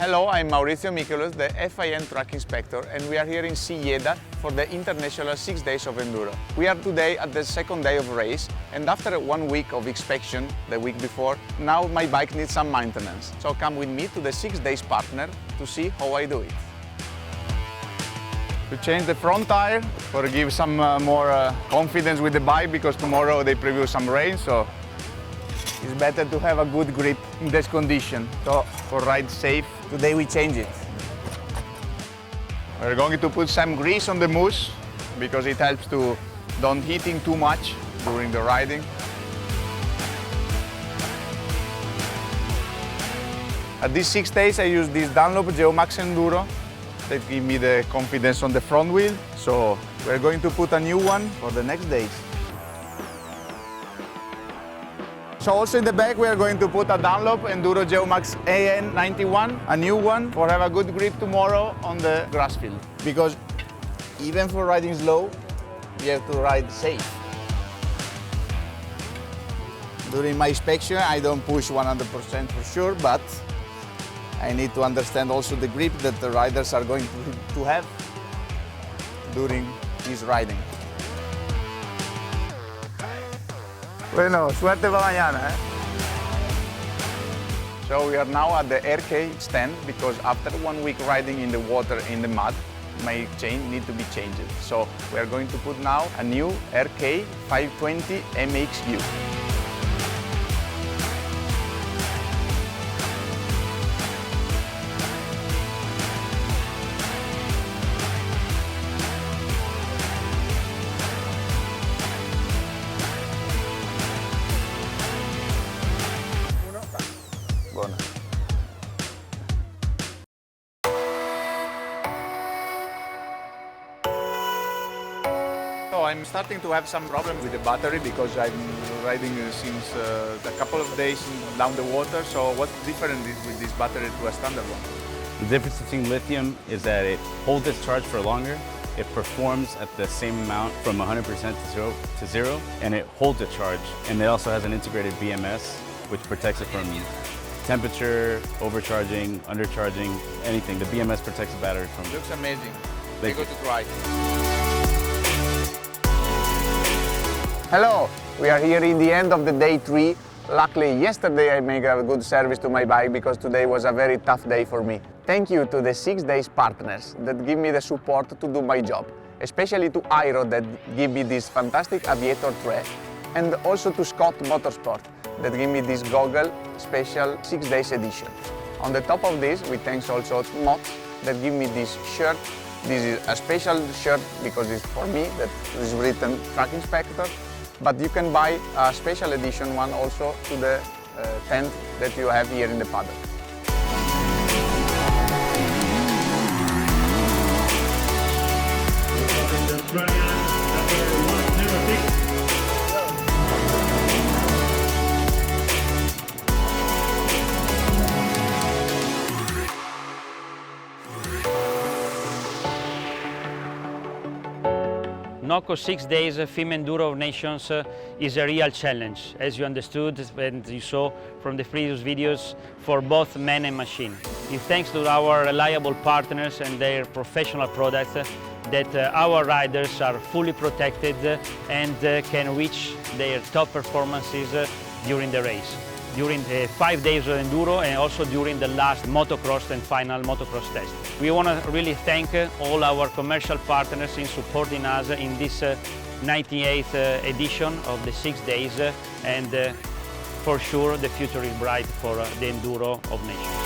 Hello, I'm Maurizio Michelus, the FIN track inspector, and we are here in Silleda for the International 6 Days of Enduro. We are today at the second day of race, and after 1 week of inspection the week before, now my bike needs some maintenance. So come with me to the 6 Days partner to see how I do it. To change the front tire, for give some more confidence with the bike, because tomorrow they preview some rain, so it's better to have a good grip in this condition. So for ride safe, today we change it. We're going to put some grease on the mousse because it helps to don't heating too much during the riding. At these 6 days I use this Dunlop Geomax Enduro that give me the confidence on the front wheel. So we're going to put a new one for the next days. So also in the back we are going to put a Dunlop Enduro Geomax AN91, a new one, for have a good grip tomorrow on the grass field. Because even for riding slow, you have to ride safe. During my inspection I don't push 100% for sure, but I need to understand also the grip that the riders are going to have during this riding. Bueno, suerte para mañana. So we are now at the RK stand because after 1 week riding in the water, in the mud, my chain need to be changed. So we are going to put now a new RK 520 MXU. So I'm starting to have some problems with the battery because I'm riding since a couple of days down the water. So what's different with this battery to a standard one? The difference between lithium is that it holds its charge for longer. It performs at the same amount from 100% to zero, and it holds a charge. And it also has an integrated BMS, which protects it from temperature, overcharging, undercharging, anything. The BMS protects the battery from. Looks amazing. Let's go to try. Hello, we are here in the end of the day 3. Luckily, yesterday I made a good service to my bike because today was a very tough day for me. Thank you to the 6 Days partners that give me the support to do my job, especially to Airo that give me this fantastic aviator tray, and also to Scott Motorsport that give me this goggle special 6 Days edition. On the top of this, we thanks also to Mott that give me this shirt. This is a special shirt because it's for me, that is written Track Inspector. But you can buy a special edition one also to the tent that you have here in the paddock. NOCO 6 Days fim-Enduro of Nations is a real challenge, as you understood and you saw from the previous videos, for both man and machine. It's thanks to our reliable partners and their professional products that our riders are fully protected and can reach their top performances during the race, during the 5 days of Enduro and also during the last motocross and final motocross test. We want to really thank all our commercial partners in supporting us in this 98th edition of the 6 Days, and for sure the future is bright for the Enduro of Nations.